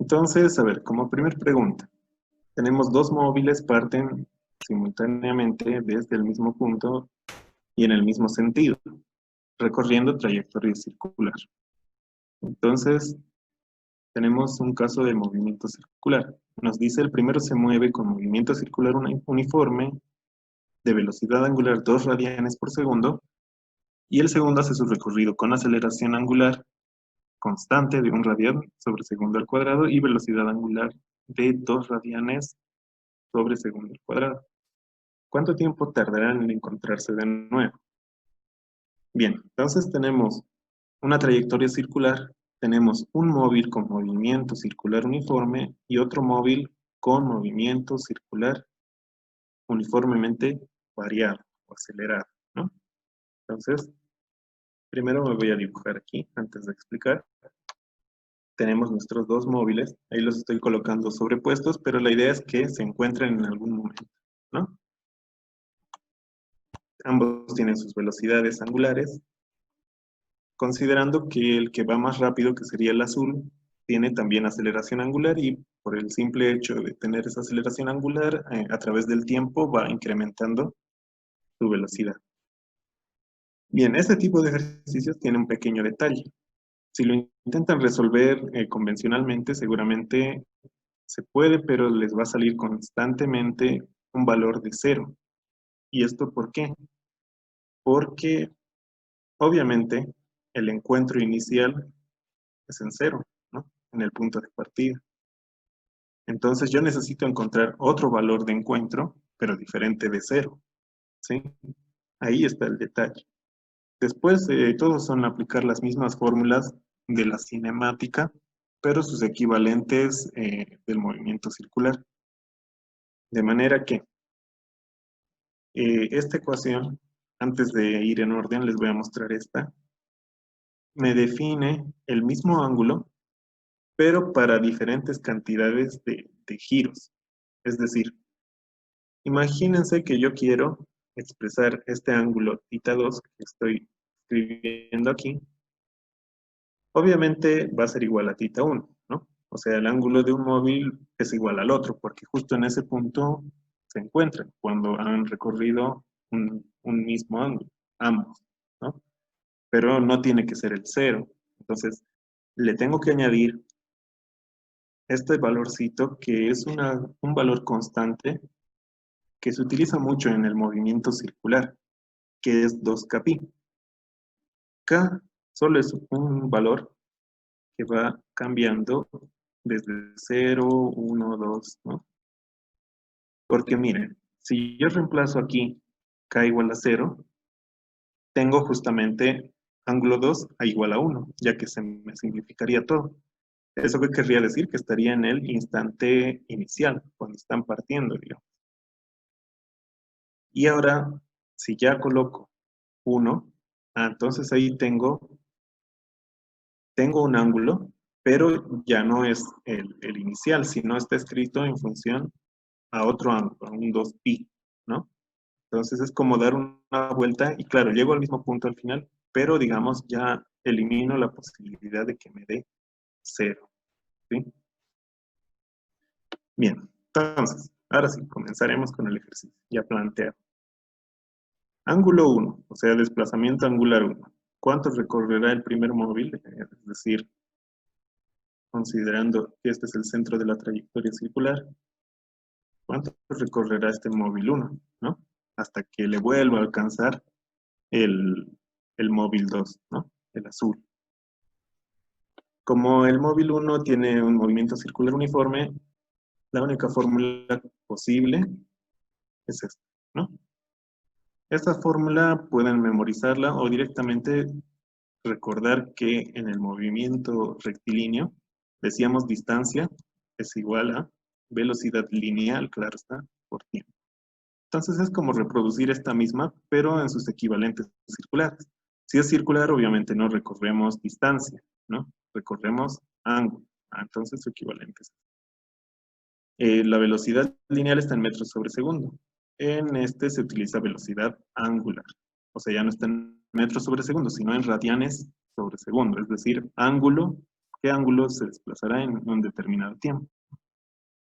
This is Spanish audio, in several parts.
Entonces, a ver, como primer pregunta, tenemos dos móviles, parten simultáneamente desde el mismo punto y en el mismo sentido, recorriendo trayectoria circular. Entonces, tenemos un caso de movimiento circular. Nos dice el primero se mueve con movimiento circular uniforme de velocidad angular 2 radianes por segundo y el segundo hace su recorrido con aceleración angular constante de 1 radian sobre segundo al cuadrado y velocidad angular de 2 radianes sobre segundo al cuadrado. ¿Cuánto tiempo tardarán en encontrarse de nuevo? Bien, entonces tenemos una trayectoria circular, tenemos un móvil con movimiento circular uniforme y otro móvil con movimiento circular uniformemente variado o acelerado, ¿no? Entonces, primero me voy a dibujar aquí antes de explicar. Tenemos nuestros dos móviles, ahí los estoy colocando sobrepuestos, pero la idea es que se encuentren en algún momento, ¿no? Ambos tienen sus velocidades angulares, considerando que el que va más rápido, que sería el azul, tiene también aceleración angular y por el simple hecho de tener esa aceleración angular, a través del tiempo va incrementando su velocidad. Bien, este tipo de ejercicios tiene un pequeño detalle. Si lo intentan resolver convencionalmente, seguramente se puede, pero les va a salir constantemente un valor de 0. ¿Y esto por qué? Porque obviamente el encuentro inicial es en 0, ¿no? En el punto de partida. Entonces yo necesito encontrar otro valor de encuentro, pero diferente de 0, ¿sí? Ahí está el detalle. Después, todos son aplicar las mismas fórmulas de la cinemática, pero sus equivalentes del movimiento circular. De manera que esta ecuación, antes de ir en orden, les voy a mostrar esta, me define el mismo ángulo, pero para diferentes cantidades de giros. Es decir, imagínense que yo quiero expresar este ángulo θ2 que estoy escribiendo aquí. Obviamente va a ser igual a θ1, ¿no? O sea, el ángulo de un móvil es igual al otro, porque justo en ese punto se encuentran cuando han recorrido un mismo ángulo, ambos, ¿no? Pero no tiene que ser el 0. Entonces, le tengo que añadir este valorcito que es un valor constante que se utiliza mucho en el movimiento circular, que es 2kπ. K solo es un valor que va cambiando desde 0, 1, 2, ¿no? Porque miren, si yo reemplazo aquí K igual a 0, tengo justamente ángulo 2 a igual a 1, ya que se me simplificaría todo. ¿Eso qué querría decir? Que estaría en el instante inicial, cuando están partiendo, digamos. Y ahora, si ya coloco 1, entonces ahí tengo un ángulo, pero ya no es el inicial, sino está escrito en función a otro ángulo, un 2π, ¿no? Entonces es como dar una vuelta y claro, llego al mismo punto al final, pero digamos ya elimino la posibilidad de que me dé 0, ¿sí? Bien, entonces, ahora sí, comenzaremos con el ejercicio ya planteado. Ángulo 1, o sea, desplazamiento angular 1. ¿Cuánto recorrerá el primer móvil? Es decir, considerando que este es el centro de la trayectoria circular, ¿cuánto recorrerá este móvil 1, ¿no? Hasta que le vuelva a alcanzar el, el móvil 2, ¿no? El azul. Como el móvil 1 tiene un movimiento circular uniforme, la única fórmula posible es esta, ¿no? Esta fórmula pueden memorizarla o directamente recordar que en el movimiento rectilíneo decíamos distancia es igual a velocidad lineal, claro está, por tiempo. Entonces es como reproducir esta misma, pero en sus equivalentes circulares. Si es circular, obviamente no recorremos distancia, ¿no? Recorremos ángulo. Entonces su equivalente es la velocidad lineal está en metros sobre segundo. En este se utiliza velocidad angular. O sea, ya no está en metros sobre segundo, sino en radianes sobre segundo. Es decir, ángulo qué ángulo se desplazará en un determinado tiempo.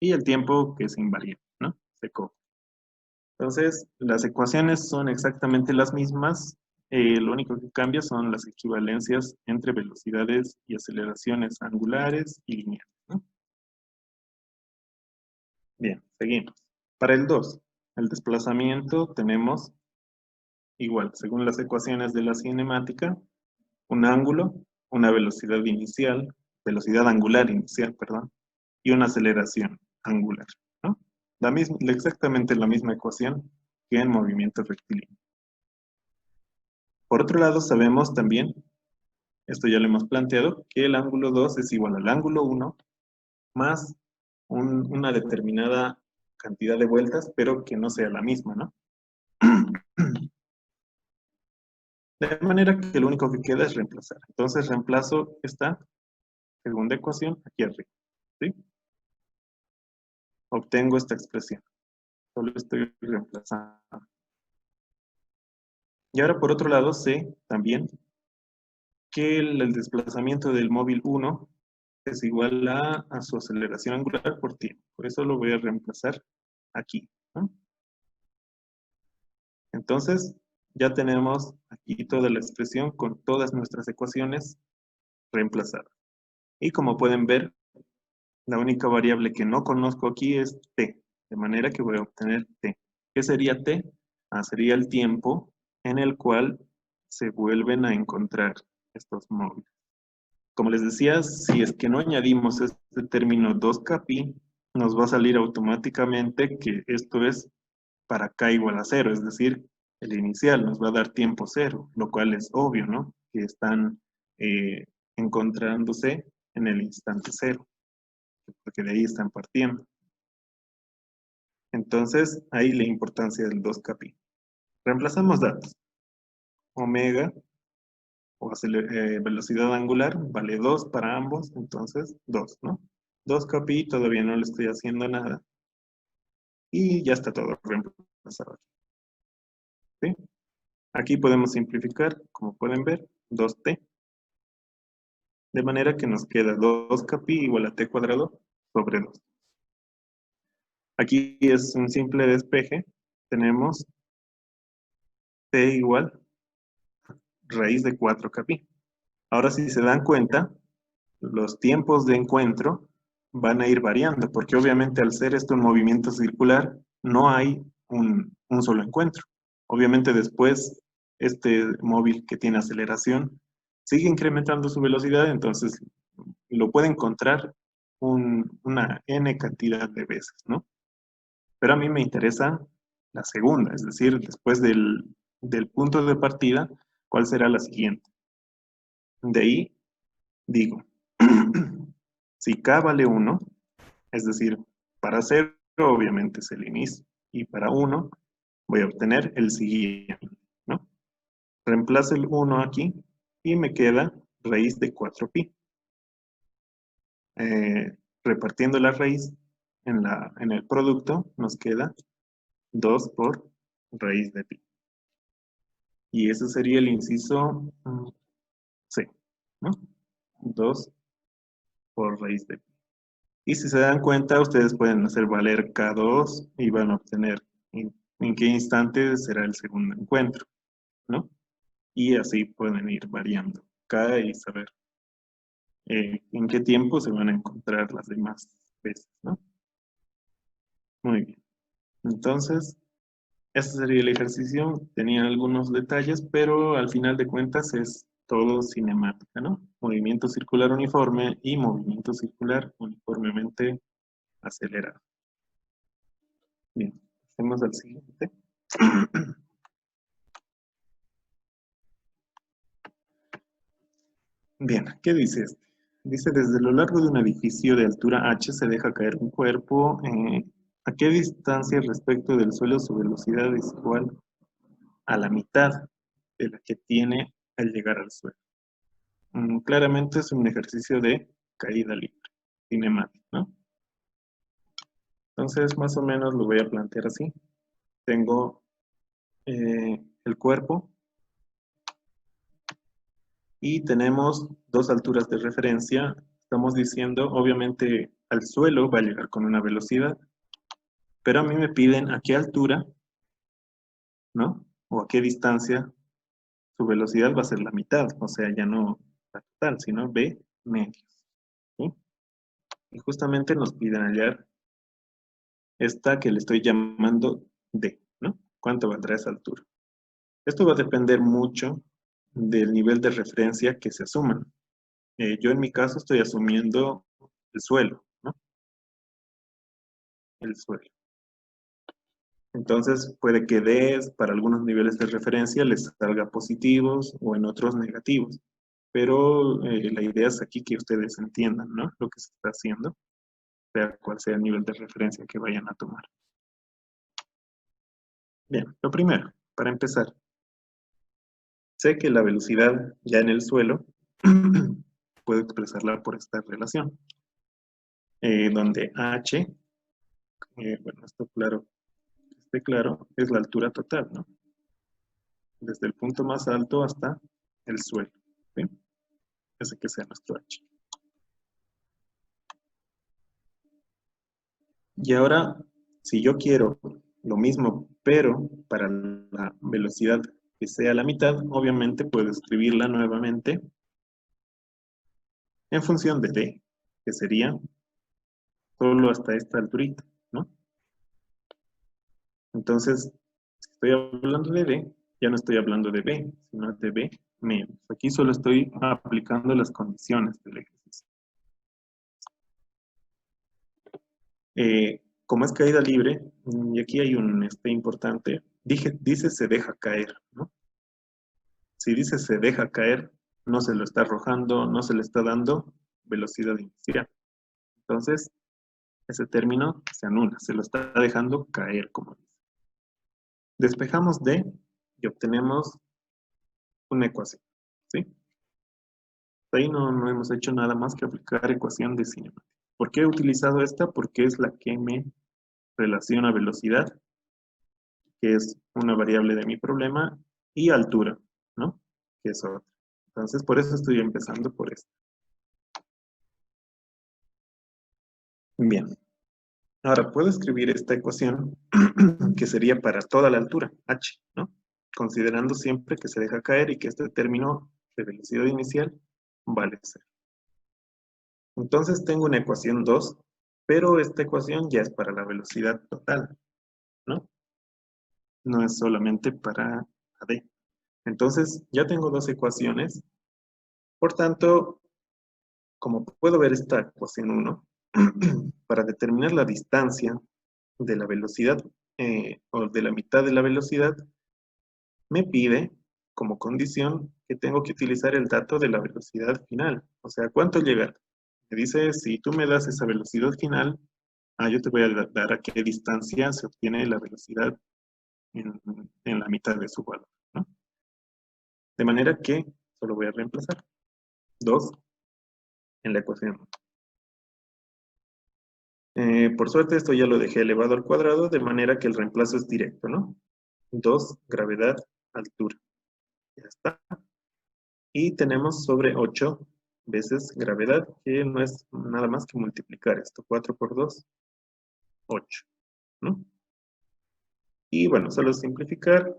Y el tiempo que es invariable, ¿no? Se cobra. Entonces, las ecuaciones son exactamente las mismas, lo único que cambia son las equivalencias entre velocidades y aceleraciones angulares y lineales, ¿no? Bien, seguimos. Para el 2, el desplazamiento tenemos igual, según las ecuaciones de la cinemática, un ángulo, una velocidad angular inicial, perdón, y una aceleración angular, ¿no? Exactamente la misma ecuación que en movimiento rectilíneo. Por otro lado, sabemos también, esto ya lo hemos planteado, que el ángulo 2 es igual al ángulo 1 más una determinada cantidad de vueltas, pero que no sea la misma, ¿no? De manera que lo único que queda es reemplazar. Entonces reemplazo esta segunda ecuación aquí arriba, ¿sí? Obtengo esta expresión. Solo estoy reemplazando. Y ahora por otro lado sé también que el desplazamiento del móvil 1 es igual a su aceleración angular por tiempo. Por eso lo voy a reemplazar aquí, ¿no? Entonces, ya tenemos aquí toda la expresión con todas nuestras ecuaciones reemplazadas. Y como pueden ver, la única variable que no conozco aquí es t, de manera que voy a obtener t. ¿Qué sería t? Sería el tiempo en el cual se vuelven a encontrar estos móviles. Como les decía, si es que no añadimos este término 2kπ, nos va a salir automáticamente que esto es para k igual a 0, es decir, el inicial nos va a dar tiempo 0, lo cual es obvio, ¿no? Que están encontrándose en el instante 0, porque de ahí están partiendo. Entonces, ahí la importancia del 2kπ. Reemplazamos datos. Omega o velocidad angular vale 2 para ambos, entonces 2, ¿no? 2kπ, todavía no le estoy haciendo nada. Y ya está todo reemplazado. ¿Sí? Aquí podemos simplificar, como pueden ver, 2t. De manera que nos queda 2kπ igual a t cuadrado sobre 2. Aquí es un simple despeje. Tenemos t igual raíz de 4kπ. Ahora, si se dan cuenta, los tiempos de encuentro van a ir variando, porque obviamente al ser esto un movimiento circular, no hay un solo encuentro. Obviamente después, este móvil que tiene aceleración sigue incrementando su velocidad, entonces lo puede encontrar una n cantidad de veces, ¿no? Pero a mí me interesa la segunda, es decir, después del punto de partida, ¿cuál será la siguiente? De ahí digo, si k vale 1, es decir, para 0 obviamente es el inicio, y para 1 voy a obtener el siguiente, ¿no? Reemplazo el 1 aquí y me queda raíz de 4pi. Repartiendo la raíz en el producto, nos queda 2 por raíz de pi. Y ese sería el inciso C, ¿no? 2 por raíz de pi. Y si se dan cuenta, ustedes pueden hacer valer K2 y van a obtener en qué instante será el segundo encuentro, ¿no? Y así pueden ir variando K y saber en qué tiempo se van a encontrar las demás veces, ¿no? Muy bien. Entonces, este sería el ejercicio. Tenía algunos detalles, pero al final de cuentas es todo cinemática, ¿no? Movimiento circular uniforme y movimiento circular uniformemente acelerado. Bien, pasemos al siguiente. Bien, ¿qué dice este? Dice, desde lo largo de un edificio de altura h se deja caer un cuerpo. ¿A qué distancia respecto del suelo su velocidad es igual a la mitad de la que tiene al llegar al suelo? Claramente es un ejercicio de caída libre, cinemático, ¿no? Entonces, más o menos lo voy a plantear así. Tengo el cuerpo y tenemos dos alturas de referencia. Estamos diciendo, obviamente, al suelo va a llegar con una velocidad, pero a mí me piden a qué altura, ¿no? O a qué distancia su velocidad va a ser la mitad, o sea, ya no la total, sino b medios, ¿sí? Y justamente nos piden hallar esta que le estoy llamando d, ¿no? ¿Cuánto valdrá esa altura? Esto va a depender mucho del nivel de referencia que se asuman. Yo en mi caso estoy asumiendo el suelo, ¿no? El suelo. Entonces puede que D para algunos niveles de referencia les salga positivos o en otros negativos. Pero la idea es aquí que ustedes entiendan, ¿no? Lo que se está haciendo, sea cual sea el nivel de referencia que vayan a tomar. Bien, lo primero, para empezar, sé que la velocidad ya en el suelo puedo expresarla por esta relación, donde h, bueno, esto claro, esté claro, es la altura total, ¿no? Desde el punto más alto hasta el suelo, ¿sí? Ese que sea nuestro h. Y ahora, si yo quiero lo mismo, pero para la velocidad que sea la mitad, obviamente puedo escribirla nuevamente en función de d, que sería solo hasta esta alturita, ¿no? Entonces, si estoy hablando de d, ya no estoy hablando de b, sino de b menos. Aquí solo estoy aplicando las condiciones del ejercicio. Como es caída libre, y aquí hay un importante, dice se deja caer, ¿no? Si dice se deja caer, no se lo está arrojando, no se le está dando velocidad inicial. Entonces, ese término se anula, se lo está dejando caer, como dice. Despejamos D y obtenemos una ecuación, ¿sí? Ahí no hemos hecho nada más que aplicar ecuación de cinemática. ¿Por qué he utilizado esta? Porque es la que me relaciona velocidad, que es una variable de mi problema, y altura, ¿no? Que es otra. Entonces, por eso estoy empezando por esta. Bien. Ahora, puedo escribir esta ecuación que sería para toda la altura, h, ¿no? Considerando siempre que se deja caer y que este término de velocidad inicial vale 0. Entonces tengo una ecuación 2, pero esta ecuación ya es para la velocidad total, ¿no? No es solamente para la d. Entonces ya tengo dos ecuaciones, por tanto, como puedo ver esta ecuación 1, para determinar la distancia de la velocidad o de la mitad de la velocidad, me pide como condición que tengo que utilizar el dato de la velocidad final. O sea, ¿cuánto llega? Me dice, si tú me das esa velocidad final, yo te voy a dar a qué distancia se obtiene la velocidad en la mitad de su valor, ¿no? De manera que solo voy a reemplazar 2 en la ecuación. Por suerte esto ya lo dejé elevado al cuadrado, de manera que el reemplazo es directo, ¿no? 2, gravedad, altura. Ya está. Y tenemos sobre 8 veces gravedad, que no es nada más que multiplicar esto. 4 por 2, 8, ¿no? Y bueno, solo simplificar,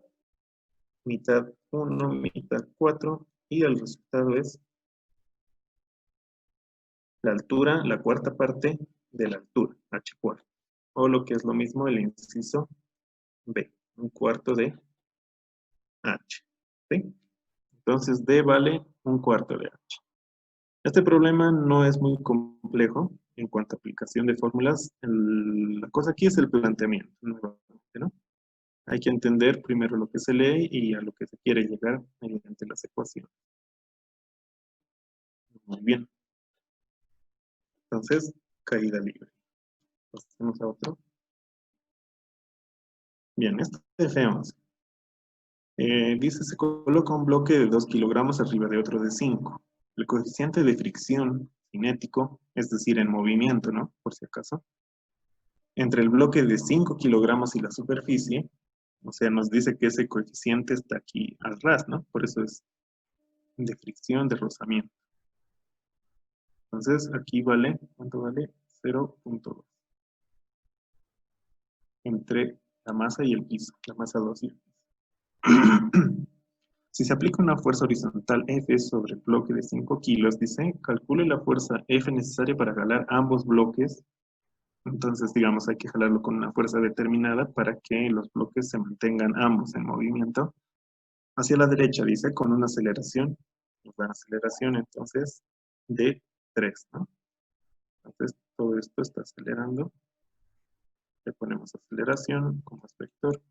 mitad 1, mitad 4, y el resultado es la altura, la cuarta parte de la altura, h cuarto. O lo que es lo mismo, el inciso b, un cuarto de h, ¿sí? Entonces d vale un cuarto de h. Este problema no es muy complejo en cuanto a aplicación de fórmulas. La cosa aquí es el planteamiento, nuevamente, ¿no? Hay que entender primero lo que se lee y a lo que se quiere llegar mediante las ecuaciones. Muy bien. Entonces, caída libre. Pasemos a otro. Bien, este vemos. Dice, se coloca un bloque de 2 kilogramos arriba de otro de 5. El coeficiente de fricción cinético, es decir, en movimiento, ¿no? Por si acaso, entre el bloque de 5 kilogramos y la superficie, o sea, nos dice que ese coeficiente está aquí al ras, ¿no? Por eso es de fricción, de rozamiento. Entonces, aquí vale, ¿cuánto vale? 0.2. Entre la masa y el piso, la masa 2 y el piso. Si se aplica una fuerza horizontal F sobre el bloque de 5 kilos, dice, calcule la fuerza F necesaria para jalar ambos bloques. Entonces, digamos, hay que jalarlo con una fuerza determinada para que los bloques se mantengan ambos en movimiento. Hacia la derecha, dice, con una aceleración, entonces de 3, ¿no? Entonces, todo esto está acelerando. Le ponemos aceleración como vector.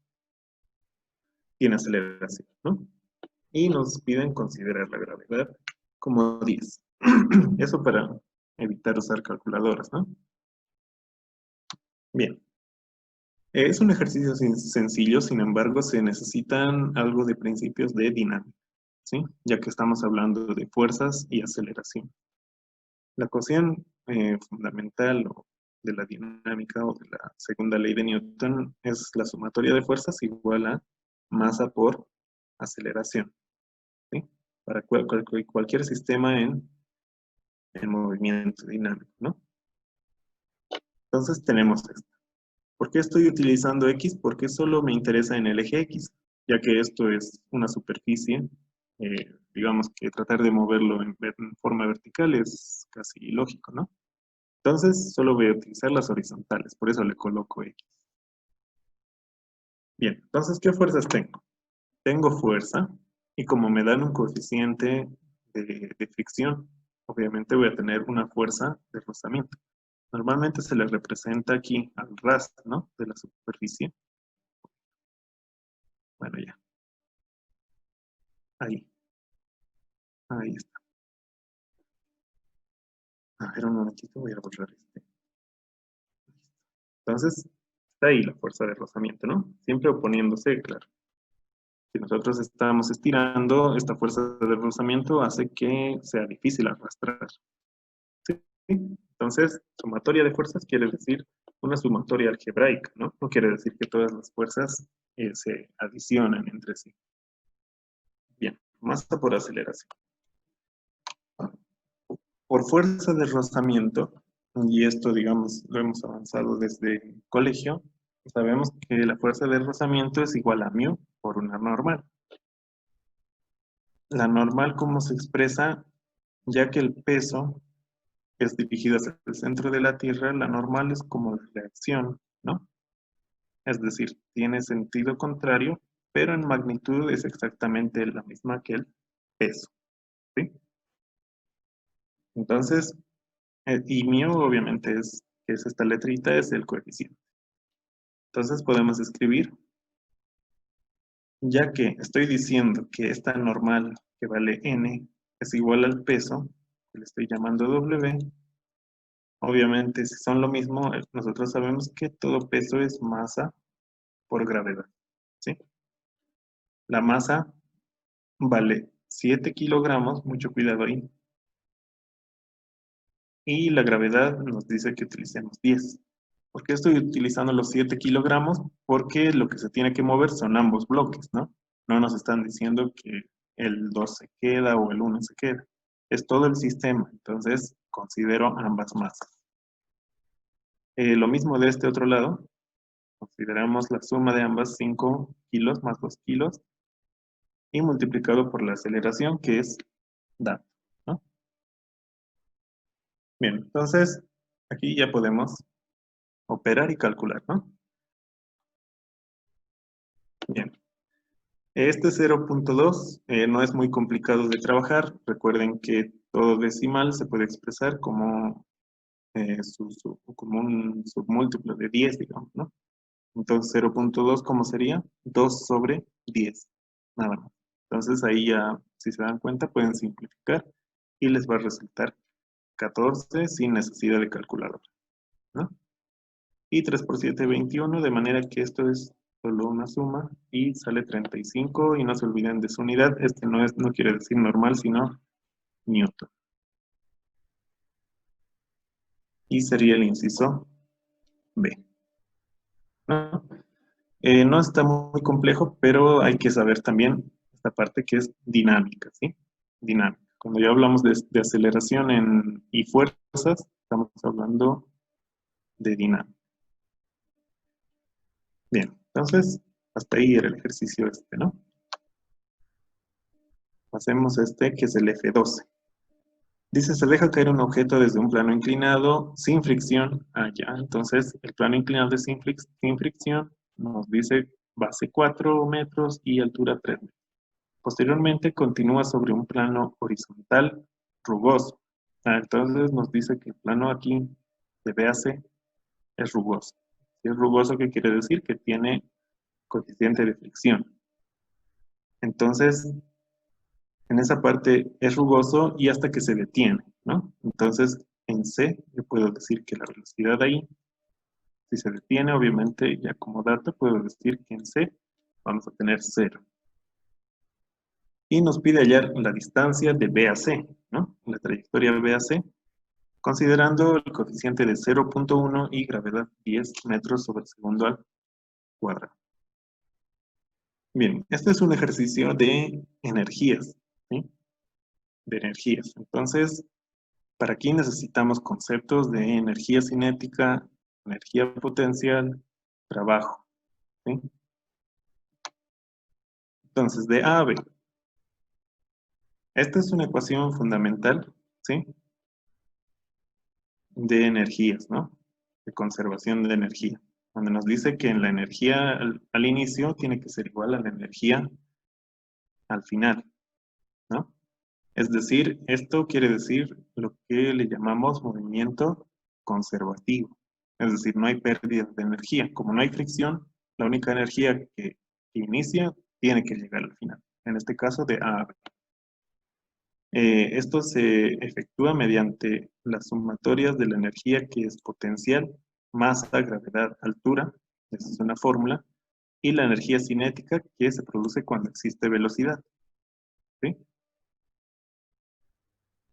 Tiene aceleración, ¿no? Y nos piden considerar la gravedad como 10. Eso para evitar usar calculadoras, ¿no? Bien. Es un ejercicio sencillo, sin embargo, se necesitan algo de principios de dinámica, ¿sí? Ya que estamos hablando de fuerzas y aceleración. La ecuación fundamental de la dinámica o de la segunda ley de Newton es la sumatoria de fuerzas igual a masa por aceleración, ¿sí? Para cualquier sistema en movimiento dinámico, ¿no? Entonces tenemos esto. ¿Por qué estoy utilizando X? Porque solo me interesa en el eje X, ya que esto es una superficie. Digamos que tratar de moverlo en forma vertical es casi ilógico, ¿no? Entonces, solo voy a utilizar las horizontales, por eso le coloco X. Bien, entonces, ¿qué fuerzas tengo? Tengo fuerza, y como me dan un coeficiente de fricción, obviamente voy a tener una fuerza de rozamiento. Normalmente se le representa aquí al ras, ¿no? De la superficie. Bueno, ya. Ahí. Ahí está. A ver, un momentito, voy a borrar este. Entonces, está ahí la fuerza de rozamiento, ¿no? Siempre oponiéndose, claro. Si nosotros estamos estirando, esta fuerza de rozamiento hace que sea difícil arrastrar. ¿Sí? Entonces, sumatoria de fuerzas quiere decir una sumatoria algebraica, ¿no? No quiere decir que todas las fuerzas se adicionan entre sí. Bien, masa por aceleración. Por fuerza de rozamiento, y esto, digamos, lo hemos avanzado desde el colegio, sabemos que la fuerza de rozamiento es igual a μ por una normal. La normal, ¿cómo se expresa? Ya que el peso es dirigido hacia el centro de la Tierra, la normal es como la reacción, ¿no? Es decir, tiene sentido contrario, pero en magnitud es exactamente la misma que el peso, ¿sí? Entonces, y μ obviamente es esta letrita, es el coeficiente. Entonces podemos escribir, ya que estoy diciendo que esta normal que vale n es igual al peso, que le estoy llamando W, obviamente si son lo mismo, nosotros sabemos que todo peso es masa por gravedad, ¿sí? La masa vale 7 kilogramos, mucho cuidado ahí, y la gravedad nos dice que utilicemos 10. ¿Por qué estoy utilizando los 7 kilogramos? Porque lo que se tiene que mover son ambos bloques, ¿no? No nos están diciendo que el 2 se queda o el 1 se queda. Es todo el sistema, entonces considero ambas masas. Lo mismo de este otro lado, consideramos la suma de ambas 5 kilos más 2 kilos y multiplicado por la aceleración que es da, ¿no? Bien, entonces aquí ya podemos operar y calcular, ¿no? Bien. Este 0.2 no es muy complicado de trabajar. Recuerden que todo decimal se puede expresar como, como un submúltiplo de 10, digamos, ¿no? Entonces 0.2, ¿cómo sería? 2 sobre 10, nada más. Entonces ahí ya, si se dan cuenta, pueden simplificar y les va a resultar 14 sin necesidad de calculadora, ¿no? Y 3 por 7, 21, de manera que esto es solo una suma y sale 35 y no se olviden de su unidad. Este no quiere decir normal, sino Newton. Y sería el inciso B, ¿no? No está muy complejo, pero hay que saber también esta parte que es dinámica, ¿sí? Dinámica. Cuando ya hablamos de aceleración y fuerzas, estamos hablando de dinámica. Bien, entonces, hasta ahí era el ejercicio este, ¿no? Pasemos a este, que es el F12. Dice, se deja caer un objeto desde un plano inclinado sin fricción. Ah, ya, entonces el plano inclinado es sin fricción. Nos dice base 4 metros y altura 3 metros. Posteriormente continúa sobre un plano horizontal rugoso. Ah, entonces nos dice que el plano aquí de BAC es rugoso. Si es rugoso, ¿qué quiere decir? Que tiene coeficiente de fricción. Entonces, en esa parte es rugoso y hasta que se detiene, ¿no? Entonces, en C, yo puedo decir que la velocidad ahí, si se detiene, obviamente, ya como dato, puedo decir que en C vamos a tener 0. Y nos pide hallar la distancia de B a C, ¿no? La trayectoria de B a C, considerando el coeficiente de 0.1 y gravedad 10 metros sobre segundo al cuadrado. Bien, este es un ejercicio de energías, ¿sí? De energías. Entonces, para aquí necesitamos conceptos de energía cinética, energía potencial, trabajo, ¿sí? Entonces, de A a B. Esta es una ecuación fundamental, ¿sí? De energías, ¿no? De conservación de energía, donde nos dice que en la energía al inicio tiene que ser igual a la energía al final, ¿no? Es decir, esto quiere decir lo que le llamamos movimiento conservativo. Es decir, no hay pérdida de energía. Como no hay fricción, la única energía que inicia tiene que llegar al final. En este caso de A a B. Esto se efectúa mediante las sumatorias de la energía que es potencial, masa, gravedad, altura, esa es una fórmula, y la energía cinética que se produce cuando existe velocidad. ¿Sí?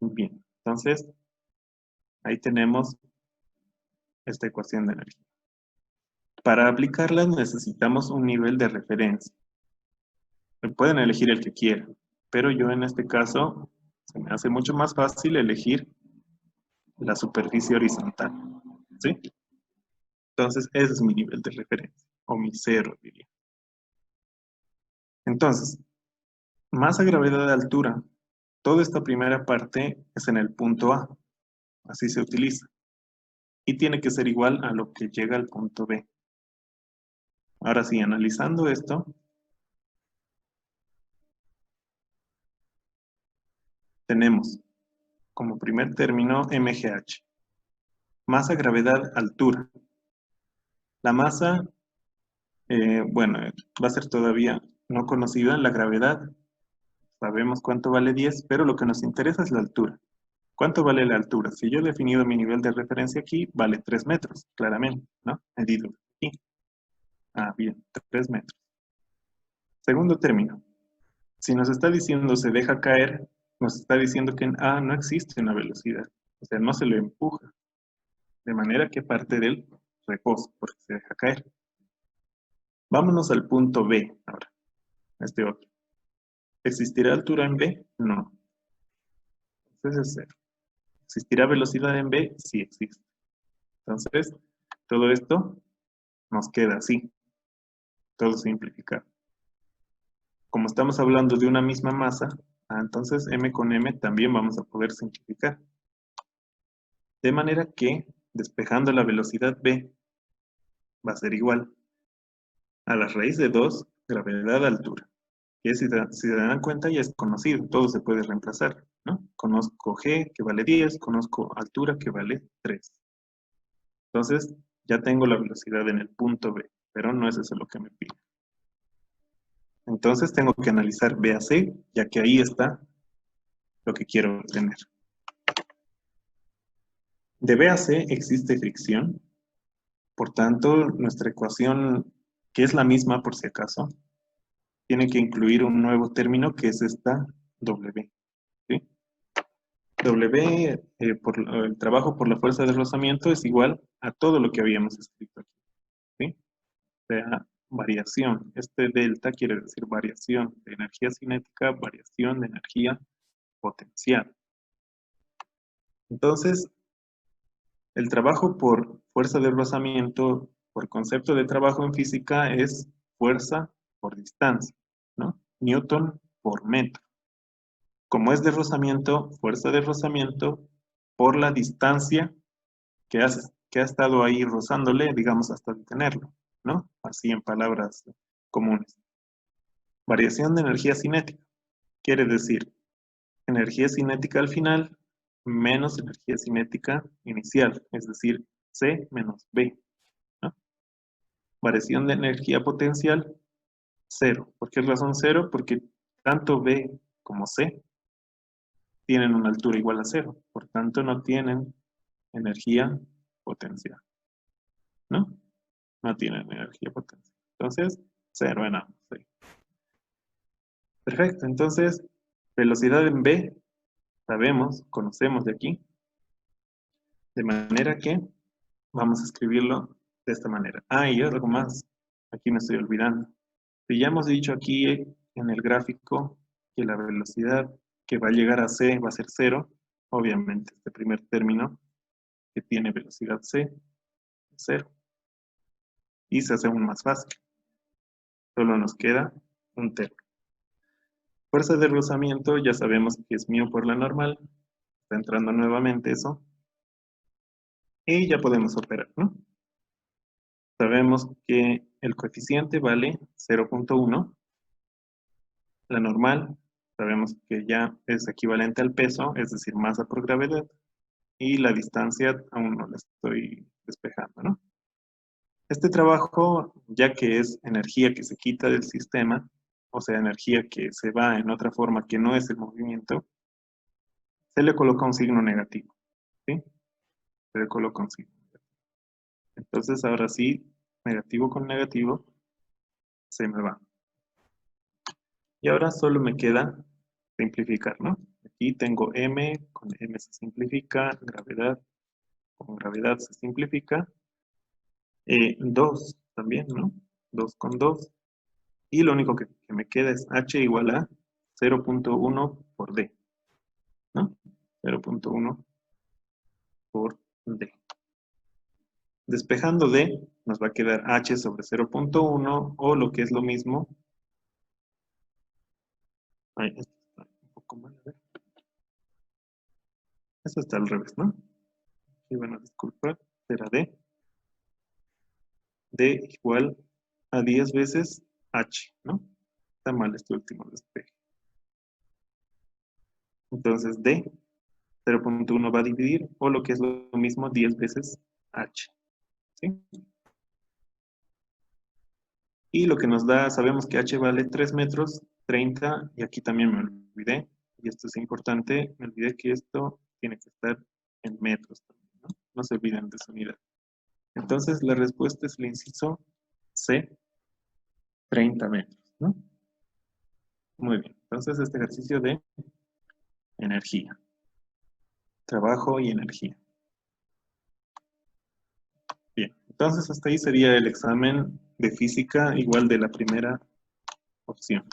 Bien, entonces ahí tenemos esta ecuación de energía. Para aplicarlas necesitamos un nivel de referencia. Pueden elegir el que quieran, pero yo en este caso se me hace mucho más fácil elegir la superficie horizontal. ¿Sí? Entonces, ese es mi nivel de referencia, o mi cero, diría. Entonces, masa, gravedad de altura. Toda esta primera parte es en el punto A, así se utiliza. Y tiene que ser igual a lo que llega al punto B. Ahora sí, analizando esto, tenemos como primer término MGH. Masa, gravedad, altura. La masa, bueno, va a ser todavía no conocida. La gravedad, sabemos cuánto vale 10, pero lo que nos interesa es la altura. ¿Cuánto vale la altura? Si yo he definido mi nivel de referencia aquí, vale 3 metros, claramente, ¿no? Medido aquí. Ah, bien, 3 metros. Segundo término. Si nos está diciendo se deja caer, nos está diciendo que en A no existe una velocidad. O sea, no se lo empuja. De manera que parte del reposo, porque se deja caer. Vámonos al punto B ahora, este otro. ¿Existirá altura en B? No. Entonces es 0. ¿Existirá velocidad en B? Sí existe. Entonces, todo esto nos queda así, todo simplificado. Como estamos hablando de una misma masa, entonces M con M también vamos a poder simplificar. De manera que, despejando la velocidad B, va a ser igual a la raíz de 2 gravedad altura. Que si se dan cuenta ya es conocido, todo se puede reemplazar, ¿no? Conozco G que vale 10, conozco altura que vale 3. Entonces, ya tengo la velocidad en el punto B, pero no es eso lo que me pide. Entonces tengo que analizar B a C, ya que ahí está lo que quiero obtener. De B a C existe fricción, por tanto, nuestra ecuación, que es la misma por si acaso, tiene que incluir un nuevo término que es esta W. ¿Sí? W por el trabajo por la fuerza de rozamiento es igual a todo lo que habíamos escrito aquí. ¿Sí? O sea, variación. Este delta quiere decir variación de energía cinética, variación de energía potencial. Entonces, el trabajo por fuerza de rozamiento, por concepto de trabajo en física, es fuerza por distancia, ¿no? Newton por metro. Como es de rozamiento, fuerza de rozamiento por la distancia que ha estado ahí rozándole, digamos, hasta detenerlo, ¿no? Así en palabras comunes. Variación de energía cinética. Quiere decir, energía cinética al final menos energía cinética inicial, es decir, C menos B, ¿no? Variación de energía potencial, cero. ¿Por qué razón cero? Porque tanto B como C tienen una altura igual a cero, por tanto no tienen energía potencial, ¿no? No tienen energía potencial. Entonces, cero en ambos. Sí. Perfecto, entonces, velocidad en B, sabemos, conocemos de aquí, de manera que vamos a escribirlo de esta manera. Ah, y algo más, aquí me estoy olvidando. Si ya hemos dicho aquí en el gráfico que la velocidad que va a llegar a C va a ser cero, obviamente este primer término que tiene velocidad C es cero. Y se hace aún más fácil. Solo nos queda un término. Fuerza de rozamiento, ya sabemos que es μ por la normal. Está entrando nuevamente eso. Y ya podemos operar, ¿no? Sabemos que el coeficiente vale 0.1. La normal, sabemos que ya es equivalente al peso, es decir, masa por gravedad. Y la distancia aún no la estoy despejando, ¿no? Este trabajo, ya que es energía que se quita del sistema, o sea, energía que se va en otra forma que no es el movimiento, se le coloca un signo negativo, ¿sí? Se le coloca un signo negativo. Entonces, ahora sí, negativo con negativo, se me va. Y ahora solo me queda simplificar, ¿no? Aquí tengo m, con m se simplifica, gravedad, con gravedad se simplifica, 2 también, ¿no? 2 con 2. Y lo único que me queda es h igual a 0.1 por d, ¿no? 0.1 por d. Despejando d, nos va a quedar h sobre 0.1 o lo que es lo mismo. Ay, esto está un poco mal, a ver. Esto está al revés, ¿no? Y bueno, disculpa, será d igual a 10 veces h, ¿no? Está mal este último despeje. Entonces d, 0.1 va a dividir, o lo que es lo mismo, 10 veces h, ¿sí? Y lo que nos da, sabemos que h vale 3 metros, 30, y aquí también me olvidé, y esto es importante, me olvidé que esto tiene que estar en metros también, ¿no? No se olviden de esa unidad. Entonces la respuesta es el inciso C, 30 metros, ¿no? Muy bien, entonces este ejercicio de energía, trabajo y energía. Bien, entonces hasta ahí sería el examen de física igual de la primera opción.